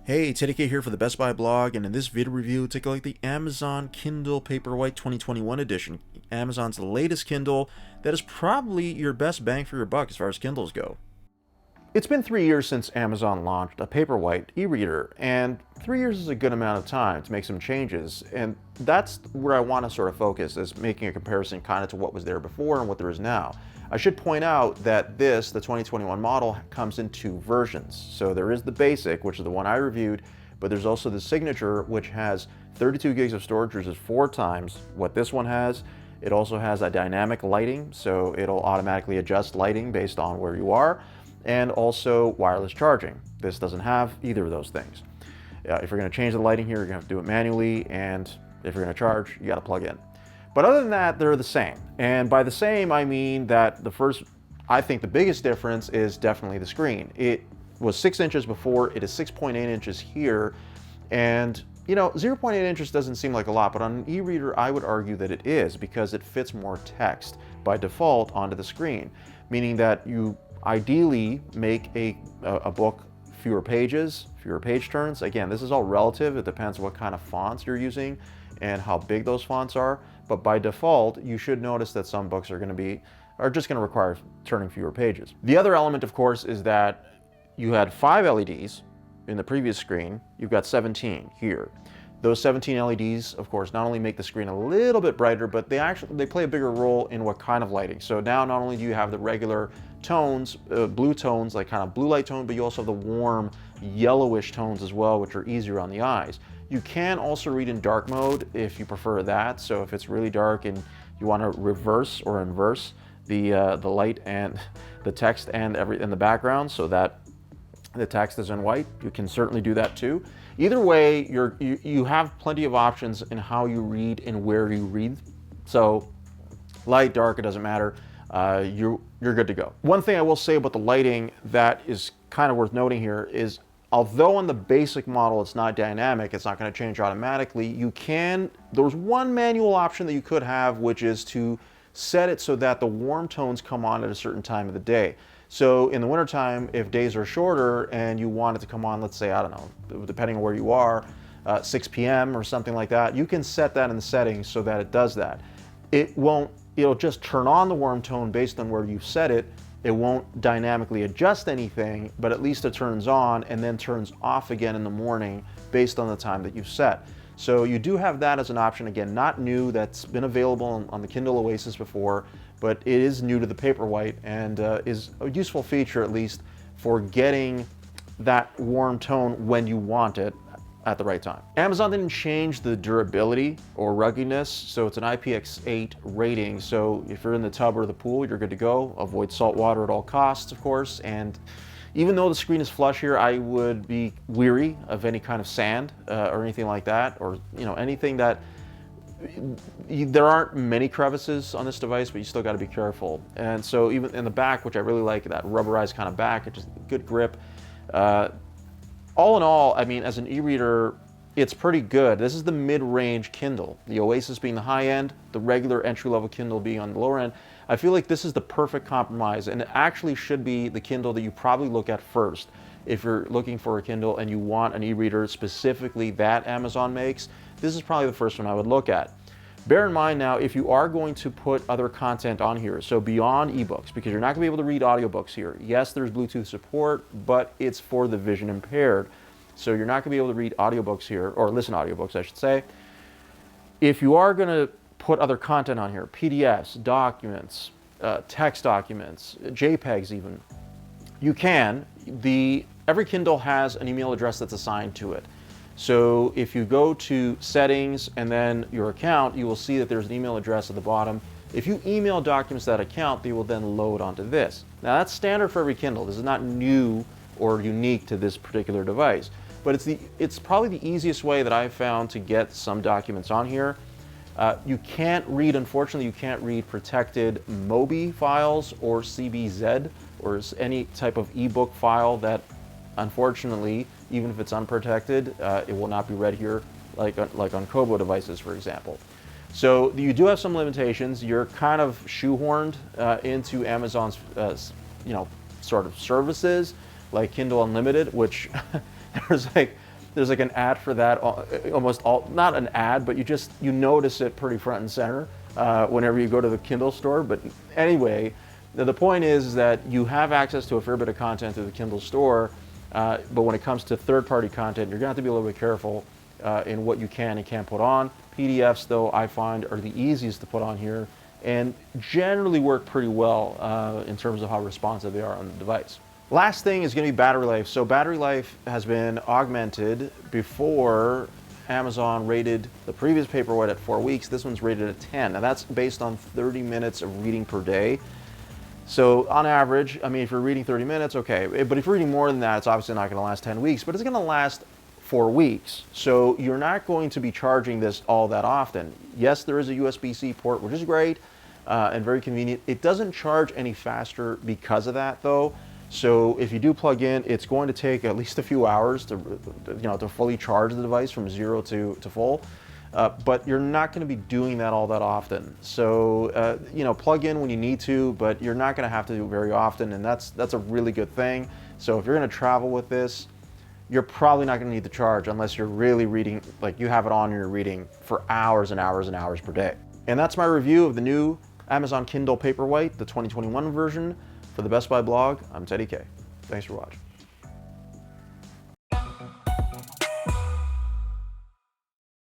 Hey, Teddy K here for the Best Buy blog, and in this video review, take a look at the Amazon Kindle Paperwhite 2021 edition. Amazon's latest Kindle that is probably your best bang for your buck as far as Kindles go. It's been 3 years since Amazon launched a Paperwhite e-reader, and 3 years is a good amount of time to make some changes, and that's where I want to sort of focus, is making a comparison kind of to what was there before and what there is now. I should point out that the 2021 model, comes in two versions. So there is the basic, which is the one I reviewed, but there's also the signature, which has 32 gigs of storage, which is 4 times what this one has. It also has a dynamic lighting, so it'll automatically adjust lighting based on where you are, and also wireless charging. This doesn't have either of those things. If you're going to change the lighting here, you're going to have to do it manually, and if you're going to charge, you got to plug in. But other than that, they're the same. And by the same, I mean that I think the biggest difference is definitely the screen. It was 6 inches before, it is 6.8 inches here. And you know, 0.8 inches doesn't seem like a lot, but on an e-reader, I would argue that it is, because it fits more text by default onto the screen, meaning that you ideally make a book fewer pages, fewer page turns. Again, this is all relative. It depends what kind of fonts you're using and how big those fonts are. But by default, you should notice that some books are just going to require turning fewer pages. The other element, of course, is that you had 5 LEDs in the previous screen. You've got 17 here. Those 17 LEDs, of course, not only make the screen a little bit brighter, but they play a bigger role in what kind of lighting. So now not only do you have the regular tones, blue tones, like kind of blue light tone, but you also have the warm yellowish tones as well, which are easier on the eyes. You can also read in dark mode if you prefer that. So if it's really dark and you want to reverse or inverse the light and the text and in the background so that the text is in white, you can certainly do that too. Either way, you have plenty of options in how you read and where you read. So light, dark, it doesn't matter. You're good to go. One thing I will say about the lighting that is kind of worth noting here is, although on the basic model it's not dynamic, it's not going to change automatically, there's one manual option that you could have, which is to set it so that the warm tones come on at a certain time of the day. So in the wintertime, if days are shorter and you want it to come on, let's say, I don't know, depending on where you are, 6 p.m. or something like that, you can set that in the settings so that it does that. It'll just turn on the warm tone based on where you've set it. It won't dynamically adjust anything, but at least it turns on and then turns off again in the morning based on the time that you've set. So you do have that as an option. Again, not new, that's been available on the Kindle Oasis before, but it is new to the Paperwhite and is a useful feature, at least for getting that warm tone when you want it at the right time. Amazon didn't change the durability or ruggedness, so it's an IPX8 rating. So if you're in the tub or the pool, you're good to go. Avoid salt water at all costs, of course. And even though the screen is flush here, I would be weary of any kind of sand or anything like that, or anything that. There aren't many crevices on this device, but you still got to be careful. And so even in the back, which I really like, that rubberized kind of back, it's just good grip. All in all, I mean, as an e-reader, it's pretty good. This is the mid-range Kindle, the Oasis being the high end, the regular entry-level Kindle being on the lower end. I feel like this is the perfect compromise, and it actually should be the Kindle that you probably look at first. If you're looking for a Kindle and you want an e-reader specifically that Amazon makes, this is probably the first one I would look at. Bear in mind now, if you are going to put other content on here, so beyond ebooks, because you're not going to be able to read audiobooks here. Yes, there's Bluetooth support, but it's for the vision impaired. So you're not going to be able to read audiobooks here, or listen to audiobooks, I should say. If you are going to put other content on here, PDFs, documents, text documents, JPEGs even, you can. Every Kindle has an email address that's assigned to it. So if you go to settings and then your account, you will see that there's an email address at the bottom. If you email documents to that account, they will then load onto this. Now that's standard for every Kindle. This is not new or unique to this particular device, but it's probably the easiest way that I've found to get some documents on here. Unfortunately, you can't read protected MOBI files or CBZ or any type of ebook file that, unfortunately, even if it's unprotected, it will not be read here, like on Kobo devices, for example. So you do have some limitations. You're kind of shoehorned into Amazon's, sort of services, like Kindle Unlimited, which there's like there's like an ad for that, almost all, not an ad, but you notice it pretty front and center whenever you go to the Kindle store. But anyway, the point is that you have access to a fair bit of content through the Kindle store, but when it comes to third-party content, you're going to have to be a little bit careful in what you can and can't put on. PDFs, though, I find are the easiest to put on here and generally work pretty well in terms of how responsive they are on the device. Last thing is going to be battery life. So battery life has been augmented. Before, Amazon rated the previous Paperwhite at 4 weeks. This one's rated at 10. Now that's based on 30 minutes of reading per day. So on average, I mean, if you're reading 30 minutes, okay. But if you're reading more than that, it's obviously not going to last 10 weeks, but it's going to last 4 weeks. So you're not going to be charging this all that often. Yes, there is a USB-C port, which is great and very convenient. It doesn't charge any faster because of that, though. So if you do plug in, it's going to take at least a few hours to, to fully charge the device from 0 to full. But you're not going to be doing that all that often. So, plug in when you need to, but you're not going to have to do it very often, and that's a really good thing. So if you're going to travel with this, you're probably not going to need to charge unless you're really reading, like you have it on and you're reading for hours and hours and hours per day. And that's my review of the new Amazon Kindle Paperwhite, the 2021 version. For the Best Buy blog, I'm Teddy K. Thanks for watching.